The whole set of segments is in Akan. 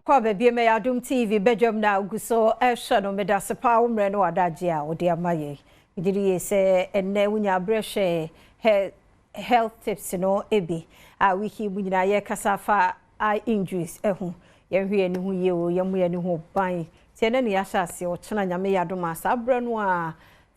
Kwa baby me Adom TV Badwam na guso ehwe no meda sepa umre no adaje a odi amaye idiri se enne wunya brehwe health tips no ebi a wiki bunyina ye kasafa eye injuries ehu ye hwe ni hu ye o ye mu ye ni hu ban tie na ne ya hyase o chena nyame yadom asa abre no a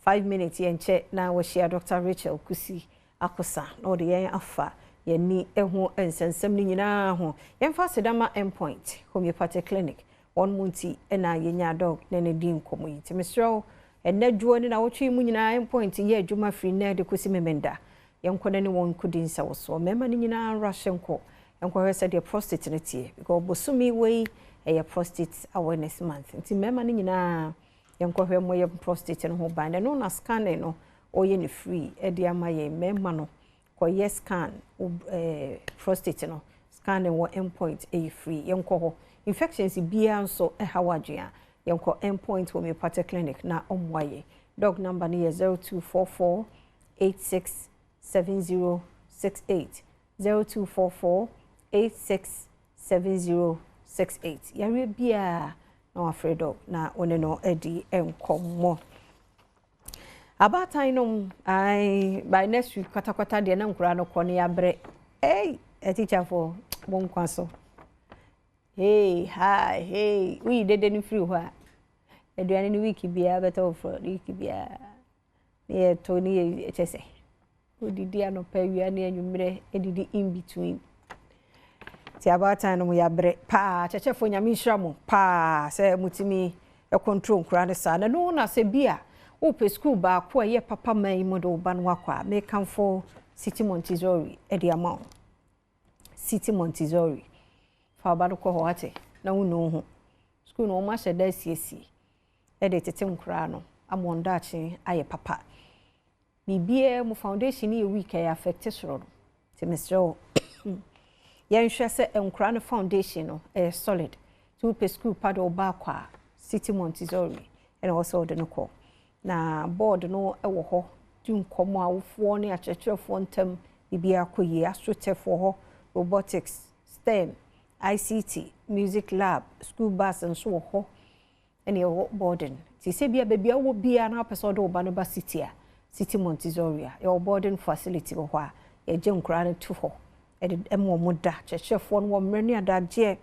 5 minutes ye nche na wo share Dr. Rachel Kusi akosa no de ye afa ni ehu ensensem ni nyina ho yemfa sedama endpoint homeopathic clinic one munti na yenya dog na ne din komo yi timesro enadwo ni na wotwe mu nyina endpoint ye adwuma free na de kosi memenda yenkona ni won kudin sa wo mema ni nyina rashenko yenko hwese de prostate ne tie because bosumi wei eye prostate awareness month nti mema ni nyina yenko hwe mo ye prostate no ho ban no na scan no oye ne free e de amaye mema no kwa yes scan prostate no scanning wo endpoint a free yenko ho infections bia nso hawadua yenko endpoint homeopathic clinic na omwaye dog number ni 0244 867068 0244 867068 yare bia na afredo na one no edi enkomo abatan no I by next week kwata de na nkura no kɔ ne yabre hey a teacher for bon kwaso hey hi hey we dede ni free hwa eduane ni week bia better for week bia ne to ni echese odidi anopa wia ne anwumre edidi in between ti abatan no yabre pa chechefo nyame hwamo pa se mutimi e control nkura ne sa na no na se bia Ope school ba kwa ye papa mai modo banwa kwa me kamfo City Montessori e di amount City Montessori fa ba ko ho ate na wonu ho school no ma hye da CC e de tete nkura no amonda ache aye papa bibie mu foundation e week e affect soro te mesro ye nhwe se nkura no foundation no e solid to ope school pa do ba kwa City Montessori and also de no ko na board no ewo ho du nkomo awofo ne akyerɛkyerɛfo ntam bibia koyi astrotefo ho robotics STEM ICT music lab school bus nso wo ho ene wo boarding ti se bia bia wo bia na person do ba no ba city a City Montessori your boarding facility wo ho a ye je nkura ne tu ho e de emo mo da kyerɛkyerɛfo no wo mrani adagye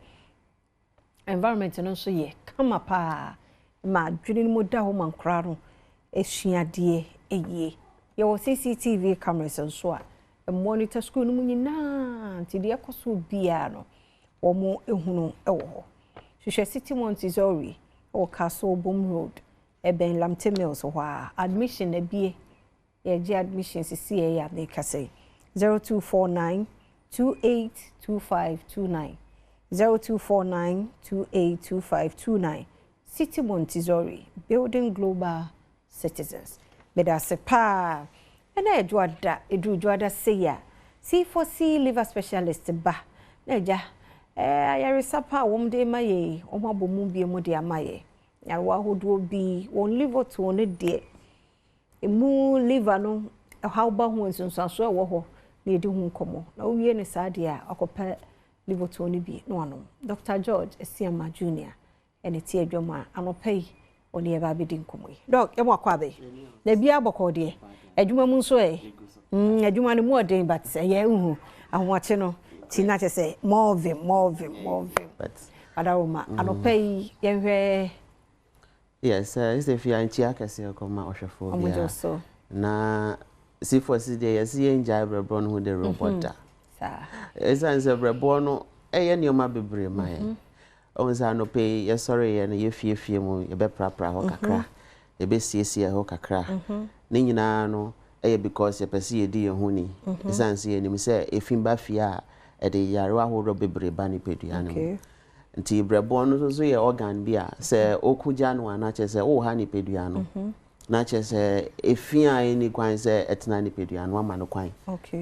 environment no nso ye kama pa ma dwene mo da ho man nkura no esuade eye your CCTV cameras nso a monitor school no nyina nti de ekoso bia no wo mo ehunu ewo ho hwehwe City Montessori o Castle Boom Road ben Lamte Mills ho a admission na bie ye je admission CCA ya make say 0249 282529 0249282529 City Montessori building global citizens beda sepa ena edwada edujwada seya C4C liver specialist ba na ja ayare sapa wom de maye omabomu bie mu de amaye yarwa hodo bi won liver to ne de emu liver no how ba hu nsonso e wo ho na edi hu komo na owie ne saade a akopa liver to ne bi no ano Dr. George Esiama Junior ene tie adwoma anopai oni eba bedi nkomoyi dog emo akwabe na bia boko de adwuma mu nso adwuma no mu odin but ye hu ahwache no ti na che say more but adawoma anopai ye hwe yes is if you anchi akase koma ohwefo bia na C4C de yes ye nja brebro no de robot da sa esanse brebro no eye nioma bebre man onza no pay ye sorry ye na ye fie mu ye be prapra ho kakra ye be siesie ho kakra ne nyina no eye because ye pese ye di ye ho ni esanse ye nim se efimba fie a e de yare wa ho bebre ba ni pedua no nti brebo no so ye organ bia se okuja no ana che se o ha ni pedua no na che se efia ni kwan se etena ni pedua no ama no kwan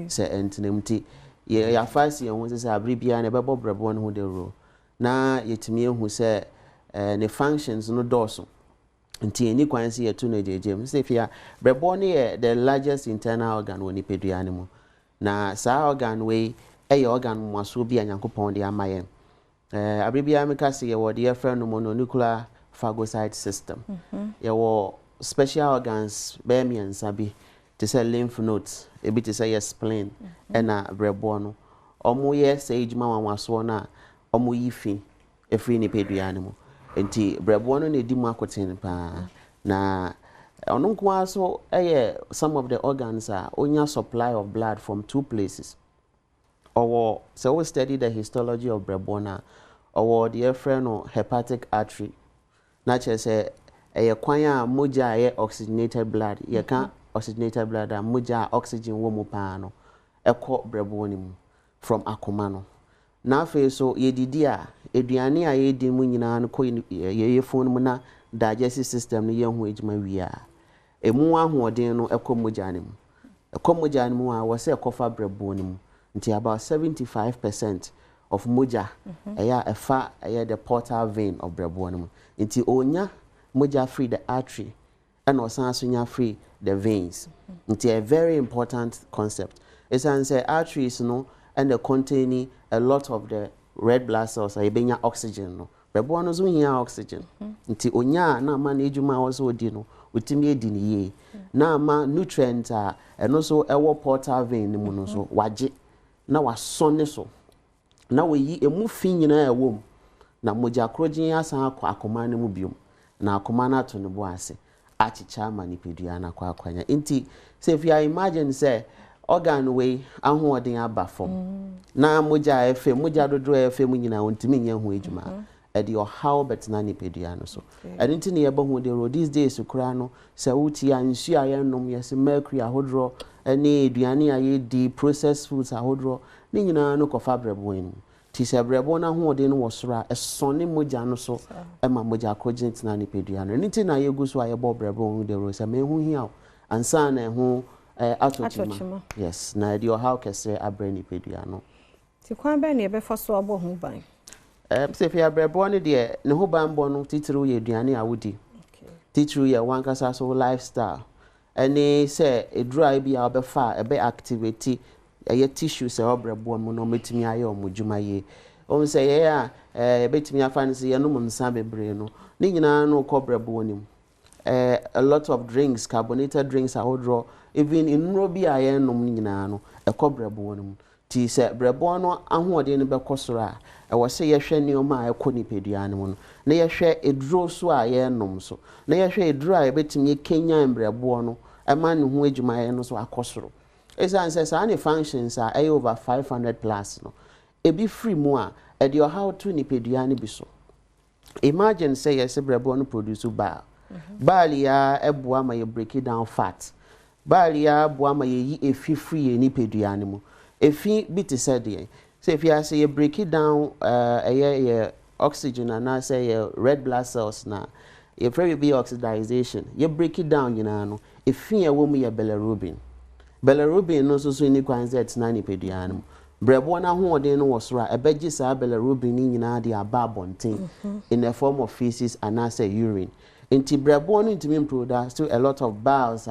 se entenem ti ye ya fasi ye ho se abri bia na be bo brebo no ho de ro na yetimi ehu se ne functions no doso nti eni kwansi yetu na jejem se fia brebo ne ye the largest internal organ woni pedua ne mu na sa organ we eye organ mwaso bia nyankopon de amaye Abibia meka say ye word your friend mononuclear phagocyte system. Ye wo special organs beemiensa bi to say lymph nodes, e bi to say your spleen, na brebo no. Omo ye say ejuma wanwaso na omo yifi efri ni peduane mu. Enti brebo no na edi mu akoten pa na ono nko aso some of the organs are onya supply of blood from two places. Or so we study the histology of brebona or the friend or hepatic artery. Naturally say a kwanya moja oxygenated blood. You can't oxygenated blood and moja oxygen womo pano. Eko brebonim from akomano. Na fe so ye didia eduane a ye di mu nyina no ko ye phone mu na digestive system no ye ho ejuma wi a emu ahoden no eko moja ne mu. Eko moja ne mu a wo se ekofa brebonim. Until about 75% of moja the portal vein of brebonim. Until onya moja free the artery and osansunya free the veins. Until a very important concept. It's an say arteries no and they containing a lot of the red blood cells are benya oxygen no. Brebono zo hia oxygen. Until onya na ma na ejuma also di no utimi edi ni ye. Na ma nutrients are and also ewo portal vein ni mu no so waje na wasone so na we emu fin nyina ewom na moja krogin asan akọ akoma ne mu biom na akoma na to ne bo ase achicha ma ni pedua na kwa akwanya nti say if you imagine say organ we ahoden aba fom na moja efe moja dodro efe mu nyina ontimi nya ho ejuma e de how bet na ni pedua no so and nti ne ye ba ho de these days kura no say wuti ansu ayenom yes mercury ahodro any aduane aye di processed foods ahodro ni nyina no kofa brebo en ti se brebo na ho de no wosora esone moja no so e ma moja crogent na ni pedua no nti na ye gu so aye bo brebo de ro se me hu hia ansa na ho atochima yes na de how kese abrani pedua no ti kwan ba ne be fa so abo hu ban se fi brebo ne de ne ho ban bo no titru ye aduane awudi titru ye wankasa so lifestyle any say a dry be abefa ebe activity ye tissue say obrebo mu no metimi aye omudwuma ye o say ye a betimi afa say ye no nsa bebre no ni nyina no kobrebo nim a lot of drinks carbonated drinks ahodro even in robi aye nom nyina no e kobrebo nim ti say brebo no ahoode ne bekosoro a e wo say ye hwe ne o ma e koni pedua ne mu no na ye hwe eduro so aye nom so na ye hwe eduro a betimi kenya brebo no a man who age my no so akosoro esa says any functions are over 500 plus no e be free more e de how to ni pedua ne bi so imagine say yes brebo no produce bal ya eboa ma ye break it down fat bal ya eboa ma ye yi efi free ni pedua ne mu efi bi te said dey say if you say you break it down oxygen and say red blood cells na you very be oxidization you break it down no if you wo ya bilirubin no so ni kwanzet na ni pedua no brebo na ho odin no wosora ebeji sa bilirubin ni nyina de aba bonten in the form of feces and say urine inti brebo no intimi produce to a lot of bowels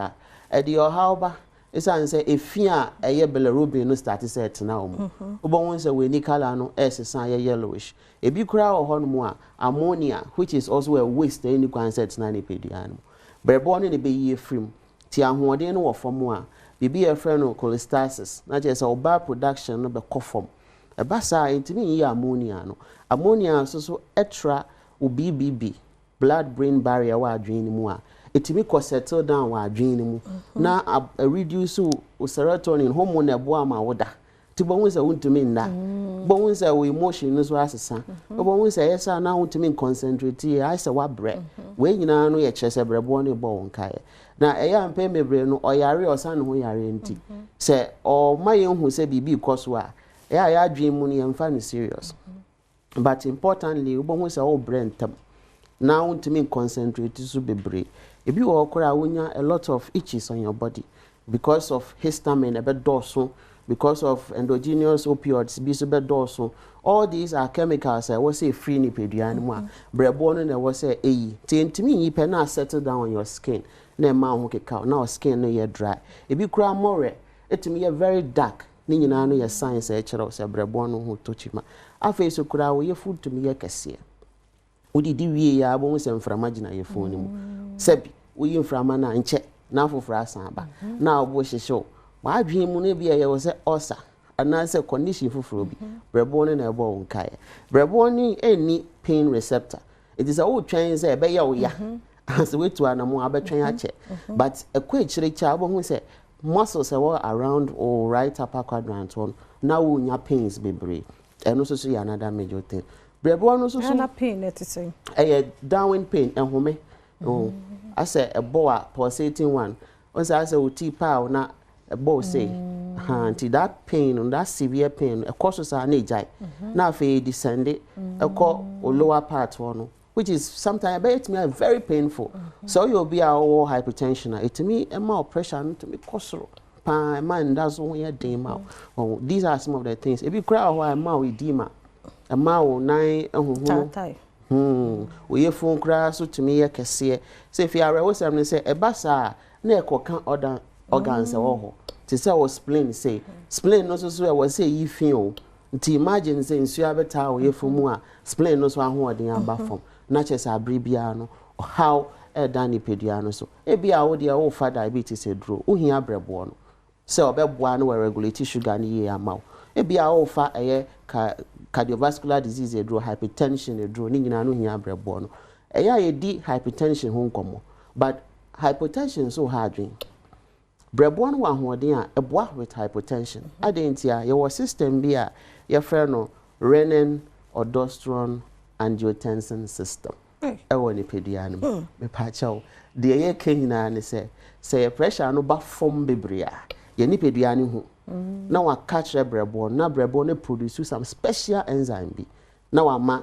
e de how ba isa say efia eye bilirubin no start set na omo obo won say we ni color no esesa ye yellowish ebi kura ho no mu ammonia which is also a waste any kwanzet na ni pedua no brebo no ne be ye frim ti ahoden no wo fom a bibi e frɛ no cholestasis na je say oba production no be kofom e ba sa intimi yi ammonia so extra BBB blood brain barrier wa adwin mu a etimi ko settle down wa adwin mu na reduce serotonin hormone e bo ama woda ti bo won say untumi nda bo won say we emotion no so asesa bo won say yes na untumi concentrate I say wa bre we nyina no ye kyese brebo no bo won kai na eya mpe mebre no oyare osan ho yare nti se o maye hu se bibi koso a ya adwin mu no ye mfa no serious but importantly bo won say o bre ntam na untumi concentrate so bebre ebi wo kora wonya a lot of itches on your body because of histamine ebe doso because of endogenous opioids bi so be doso all these are chemicals I was say free ni pedua mu a brebo no na was say eyi tentimi yi pe na settle down on your skin na ma ho keka na your skin no ye dry ebi kura more etimi ye very dark ni nyina no ye signs e kire say brebo no ho tochima afa so kura wo ye food to me ye kese odi di wie ya bo se mframa gina ye phone ni mu sebi wo ye mframa na nche na afofra asan ba na obo hyehye wa adwen mu na bia ye wo se osa ana se condition foforo bi brebo ni na ebo won kai brebo ni eni pain receptor it is a wo twen se be ye wo ya as we to anamo abetwen ache but ekwa chiricha abo hu se muscles were around or right upper quadrant one now wo nya pains bebre eno so ya another major thing brebo no so na pain let it say downwind pain ehome oh I say a boa pulsating one once I say uti pa na a bow say anti that pain and that severe pain of course is an age now fe descend it a call or lower part one which is sometimes it me very painful so you'll be our hypertension it to me a more pressure to me kosoro pa man that's when you edema oh these are some of the things if you cry why ma edema a ma o nine we phone cry so to me kese say if you are we say e basa na ekoka other organs ho to say was spleen no so was say you feel nti imagine say nsu abeta we fomu a spleen no so ahoden aba fom na chese abribia no how dani pedua no so e bia wo de wo fa diabetes edro wo hia brebo no say obeboa no we regulate sugar ni ye amaw e bia wo fa cardiovascular disease edro hypertension edro ni nyina no hia brebo no ye di hypertension ho nkomo but hypertension so hard dream brebo no wa hoden a eboa with hypertension adentia your system bia your friend no renin aldosterone angiotensin system woni pedua no me pa chaw de ye kenina ne say pressure no ba form bebria ye ni pedua ne hu na wa catch brebo na brebo no produce some special enzyme bi na wa ma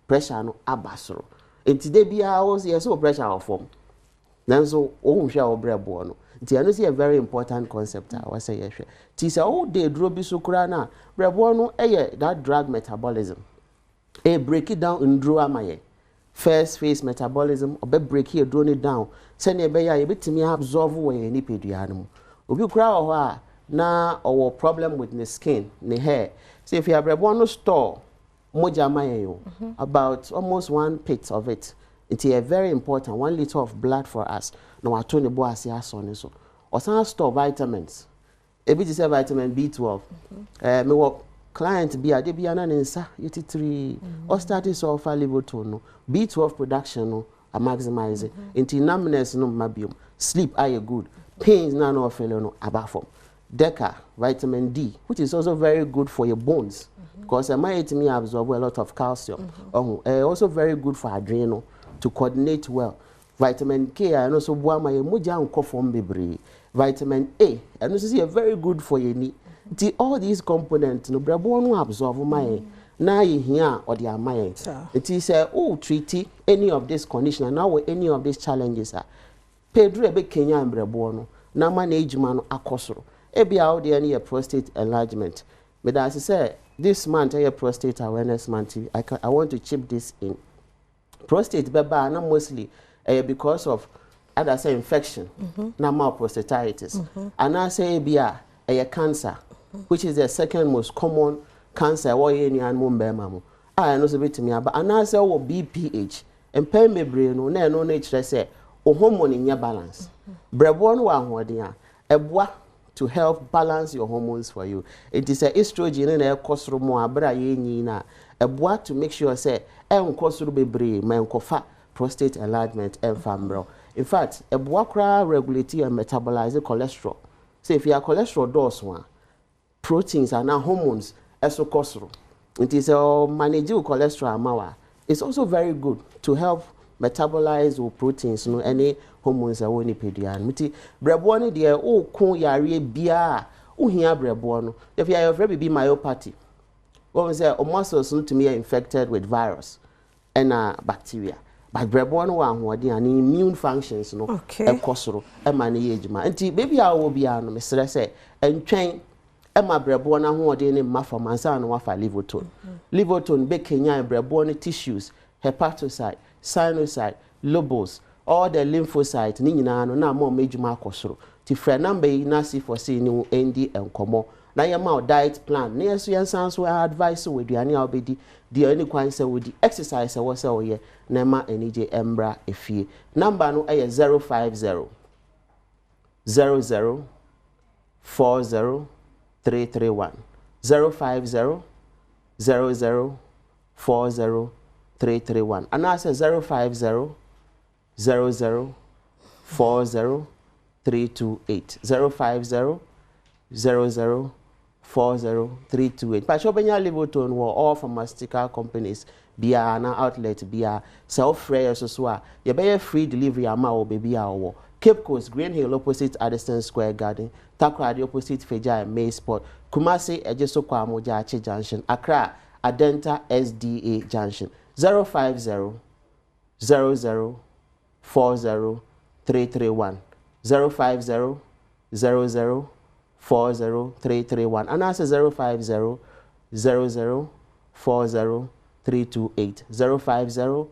pressure no abasoro entide bia wo ye so pressure of form nanso o hwehwe o brebo no nti ano see a very important concept I was say yehwe ti say o de duro bi so kura na brebo no that drug metabolism break it down in duro amaye first phase metabolism obe break it duro it down say na be ya ye betimi absorb we ni pedua no obi kura ho a na our problem with the skin the hair say if you have brebo no store moja amaye yo about almost 1 pit of it. It's a very important 1 liter of blood for us. No, I told the boy, I see us on so. Or some store vitamins. A bit is a vitamin B12. Me work client be a debiana insa UT3 or status sulfur levotone. B12 production no a maximize it. Into numbness no mabium. Sleep are you good. Pains no failure no abafom. Deca vitamin D, which is also very good for your bones. Because it might me absorb a lot of calcium. Also very good for adrenal. To coordinate well. Vitamin K and also boama ye moja unko form bebre. Vitamin A and also see very good for your knee. All these components no brabo no absorb my na ye here or the amaye. It is treaty any of this condition and now any of these challenges are Pedro ebe Kenya and brabo no na manage man akosoro. Ebi out there any prostate enlargement. But as I say this month a prostate awareness month I want to chip this in. Prostate beba na mostly because of other say infection na mal prostatitis and I say bia cancer which is the second most common cancer where any animal bema mo I know so betimi aba and I say wo BPH empem bebre no na no nature say o hormone nya balance brebo no wa hoden a eboa to help balance your hormones for you. It is a estrogen na ekosoro mo abra ye nyi na eboa to make sure say enkosoro bebre ma enkofa prostate enlargement enfambro. In fact, eboa kra regulate and metabolize cholesterol. So if your cholesterol dose one proteins and hormones eso kosoro. It is manage cholesterol amawa. It's also very good to help metabolize or proteins no any hormones are woni peduan miti brebo ni de o kun yare bia o hia brebo no if you are very be myopathy when say o muscles no to me are infected with virus and bacteria but brebo no wa hoden and immune functions no e kosoro e ma na yejuma nti baby a wo bia no mesere say entwen e ma brebo na hoden ni ma from ansa no wa fa levotone be kenya brebo ni tissues hepatocyte sinusoid lobos all the lymphocytes ni nyina no na mo mejuma akosoro ti frɛ number yi na C4C ni endi enkomo na ye ma diet plan na yeso yensan so advice we duane a obedi de any kwan se we di exercise e wo se wo ye na ma enije embra efie number no e 050 00 40 331 050 00 40 331 and I say 050 00 40 328 050 00 40 328 but shopenya Liverton were all pharmaceutical companies bia na outlet bia self free so a ye be free delivery ama wo baby awo Cape Coast Green Hill opposite Addison Square Garden Takoradi opposite Feja May Sport Kumasi Ejeso kwa Moja Ache Junction Accra Adenta SDA Junction 050 00 40 331 050 00 40 331 and that's 050 00 40 328 050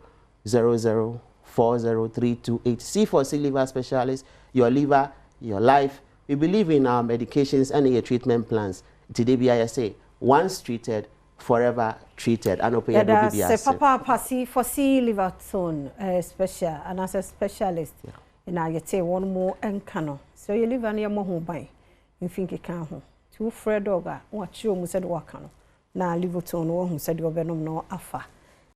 00 40 328 C4C liver specialist your liver your life we believe in our medications and your treatment plans today I say once treated forever treated and open your say papa C4C liver tone special and as a specialist and I say one more enkano so you live on your mo by you think you can ho two Fred dog what you said wakano na liver tone who said your venom no afa